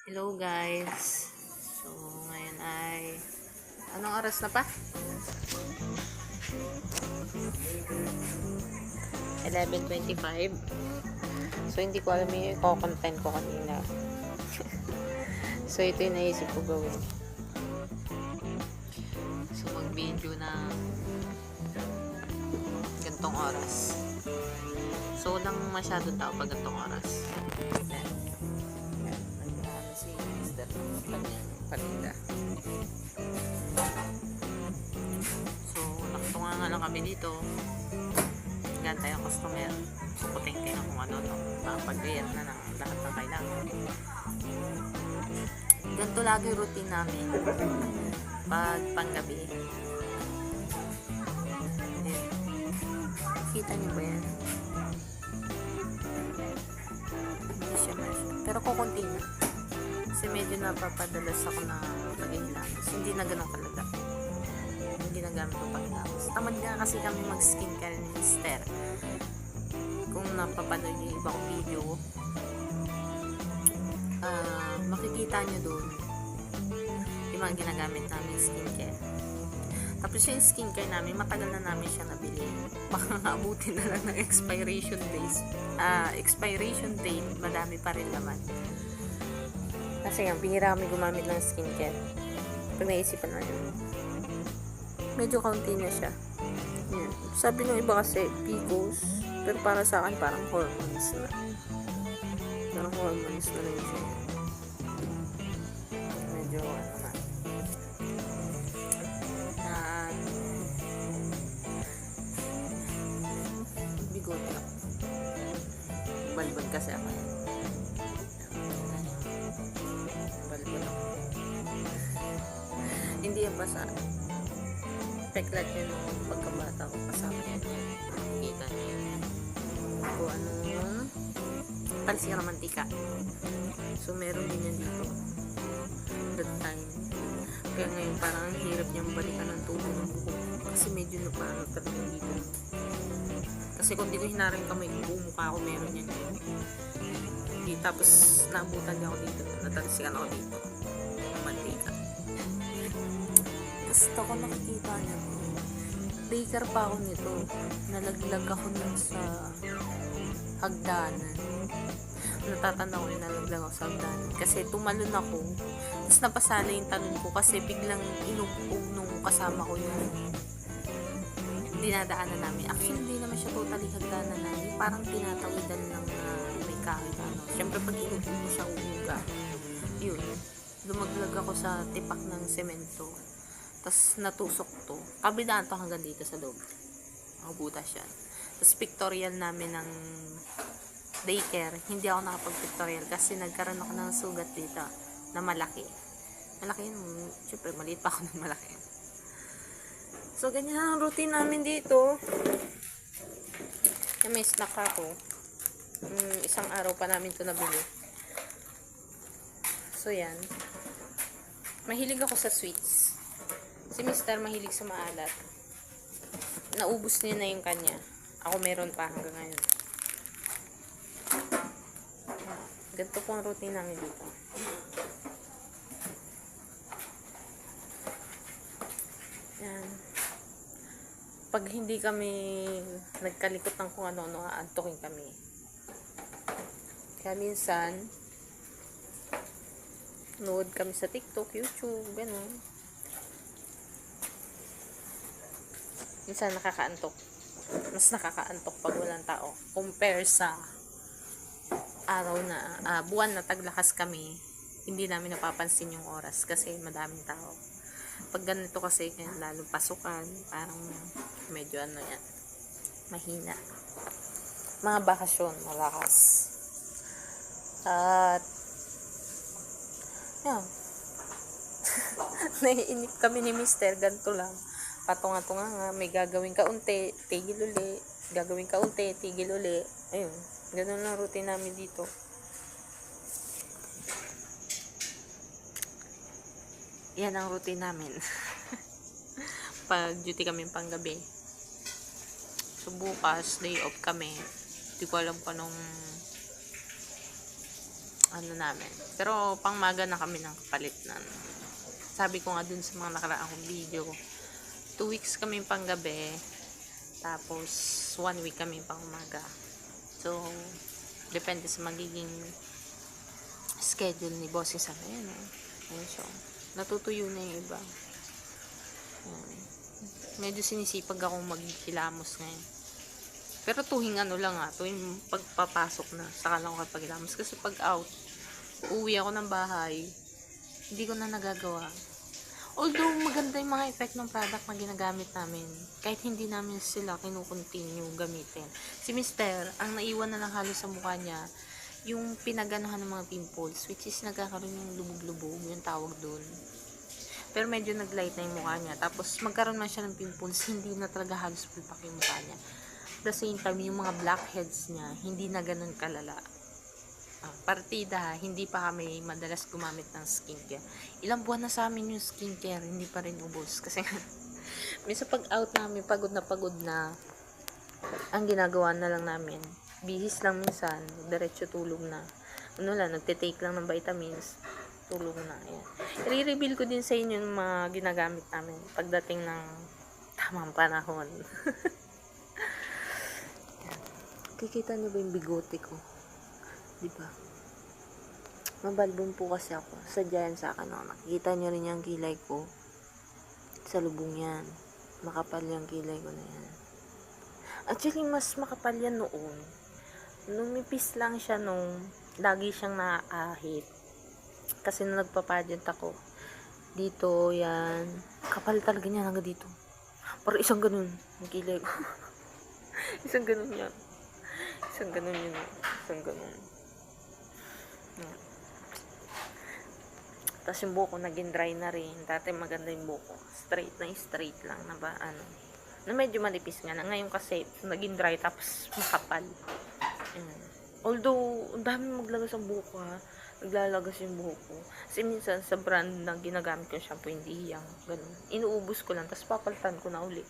Hello guys. So ngayon ay anong oras na pa? 11:25. So hindi ko alam yung content ko kanina. So ito yung naisip ko gawin. So mag-video na gantong oras. So walang masyadong tao pag gantong oras. Ayan. Naglahan si Mr. Kanyang paninda. So nakatunga nga lang kami dito. Gantay ang customer. So puting-ting kung ano no. Nakapag-react na ng lahat ng kailangan. Ganito lagi routine namin pag panggabi. Ayan. Kita niyo ba yan? Hindi siya masyado. Pero kukunti na. Kasi medyo napapadalas ako na pag-inilamos. Hindi na ganun kalala. Hindi na gamit ko pag-inilamos. Tamad nga kasi kami mag-skincare ni Mister. Kung napapanood yung ibang video, makikita nyo doon yung mga ginagamit namin skincare. Tapos yung skincare namin, matagal na namin siya nabili. Baka abutin na lang ng expiration date, madami pa rin naman. Kasi nga, bihira kami gumamit ng skincare. Pag naisipan na yun, medyo kaunti na siya. Yan. Sabi ng iba kasi, PCOS. Pero para sa akin, parang hormones na. Parang hormones na rin siya. Medyo, ano na. Bigot na. Balbon kasi ako. Balbon ako. Hindi yan basta. Peklat yun nung pagkabata ko kasama yun. Kita niyo yun. Kung ano talsika ng mantika. So meron din yan dito. That time. Kaya ngayon parang ang hirap niyang balikan ng tubo ng buhok. Kasi medyo napaano talaga dito. Kasi kung di ko hinaring kamay kung buong mukha ko meron yan. Tapos naabutan niya ako dito. Natalsikan ako dito. Ng mantika. Tapos ako nakikita niya ko. Baker pa ako nito. Nalaglag ako nun sa hagdanan. Natatanda ko yung nalaglag ako sa hagdanan. Kasi tumalon ako. Tapos napasala yung talon ko kasi biglang inugpog nung kasama ko yung dinadaanan namin. Actually, hindi naman siya totally hagdanan namin. Parang tinatawidan lang na may kahit ano. Siyempre, pag inugpog mo siya umuga. Yun. Lumaglag ako sa tipak ng semento. Tapos natusok to. Kabilaan to hanggang dito sa loob. Nakabutas yan. Tapos pictorial namin ng daycare. Hindi ako nakapag-pictorial kasi nagkaroon ako ng sugat dito na malaki. Malaki yun. Siyempre, maliit pa ako ng malaki. So, ganyan ang routine namin dito. May snack ako. Isang araw pa namin to nabili. So, yan. Mahilig ako sa sweets. Si Mister mahilig sa maalat. Naubos niya na yung kanya. Ako meron pa hanggang ngayon. Ganito po ang routine namin dito. Yan. Pag hindi kami nagkalikot ng kung ano-ano, aantukin kami. Kaya minsan, nood kami sa TikTok, YouTube, gano'n. Minsan nakakaantok. Mas nakakaantok pag walang tao. Compare sa araw na, buwan na taglakas kami, hindi namin napapansin yung oras kasi madaming tao. Pag ganito kasi, lalo pasukan, parang medyo ano yan, mahina. Mga bakasyon, malakas. At, yan. Naiinip kami ni Mister, ganito lang. Patunga-tunga nga, may gagawin kaunti, tigil uli. Gagawin kaunti, tigil uli. Ayun, ganun lang routine namin dito. Yan ang routine namin. Pag duty kami panggabi. So bukas, day off kami. Hindi ko alam kung anong ano namin. Pero pangmaga na kami ng kapalit na. Sabi ko nga dun sa mga nakaraang kong video, 2 weeks kami pang gabi, tapos 1 week kami pang umaga. So, depende sa magiging schedule ni bossing sa ngayon. Ayun siya. Natutuyo na yung iba. Ayan. Medyo sinisipag akong magkilamos ngayon. Pero tuwing ano lang tuwing pagpapasok na, saka lang ako kapagilamos. Kasi pag out, uuwi ako ng bahay, hindi ko na nagagawa. Although maganda yung mga effect ng product na ginagamit namin, kahit hindi namin sila kinukontinue gamitin. Si Mister, ang naiwan na lang halos sa mukha niya, yung pinaganuhan ng mga pimples, which is nagkakaroon yung lubog-lubog, yung tawag dun. Pero medyo naglight na yung mukha niya. Tapos magkaroon man siya ng pimples, hindi na talaga halos pulpak yung mukha niya. At the same time, yung mga blackheads niya, hindi na ganun kalala. Partida, hindi pa kami madalas gumamit ng skincare. Ilang buwan na sa amin yung skincare, hindi pa rin ubos. Kasi minsan pag out namin, pagod na, ang ginagawa na lang namin, bihis lang minsan, diretso tulog na. Ano lang, nagte-take lang ng vitamins, tulog na. Ayan. I-reveal ko din sa inyo yung mga ginagamit namin pagdating ng tamang panahon. Kikita niyo ba yung bigote ko? Diba? Mabalbon po kasi ako. Sadya yan sa akin. Nakikita niyo rin yung kilay ko. Sa lubong yan. Makapal yung kilay ko na yan. Actually, mas makapal yan noon. Numipis lang siya nung lagi siyang naaahit. Kasi nung nagpa-pageant ako, dito yan. Kapal talaga niya hanggang dito. Parang isang ganun yung kilay ko. Isang ganun yan. Isang ganun yun. Isang ganun. Yan. Tapos yung buko naging dry na rin. Dati maganda yung buko. Straight lang na ba, na medyo malipis nga na. Ngayon kasi, naging dry tapos makapal. Yan. Although, ang dami maglagas ang buko naglalagas yung buko. Kasi minsan, sa brand na ginagamit ko shampoo, hindi hiyang. Ganun. Inuubos ko lang, tapos papalitan ko na ulit.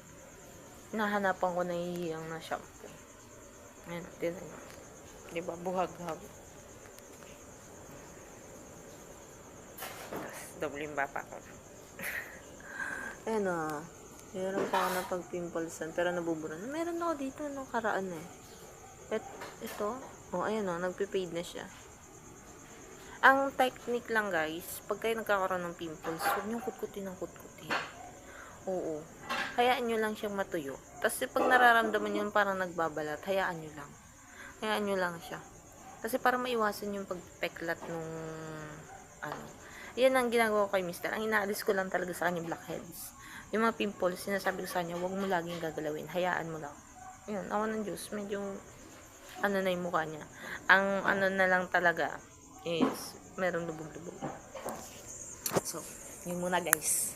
Hinahanapan ko na hiyang na shampoo. Ayan, tinan nyo. Diba, buhag-hag. Tapos, dobling bapa ko. Ayan meron pa ako na pag-pimplesan, pero nabubura. Meron ako dito, karaan ito, ayan nagpe-fade na siya. Ang technique lang guys, pag kayo nagkakaroon ng pimples, huwag nyo kutkutin ng kutkutin. Oo. Hayaan nyo lang siyang matuyo. Tapos pag nararamdaman nyo parang nagbabalat, hayaan nyo lang. Hayaan nyo lang siya. Kasi para maiwasan yung pagpeklat nung yan ang ginagawa ko kay Mister. Ang inaalis ko lang talaga sa kanya blackheads. Yung mga pimples, sinasabi ko sa kanya, huwag mo laging gagalawin. Hayaan mo lang. Yun, awan ng Diyos. Medyo na yung mukha niya. Ang na lang talaga is merong lubog-lubog. So, yun muna guys.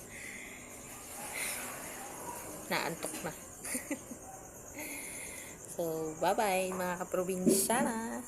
Naantok na. So, bye-bye mga kaprobinsyana.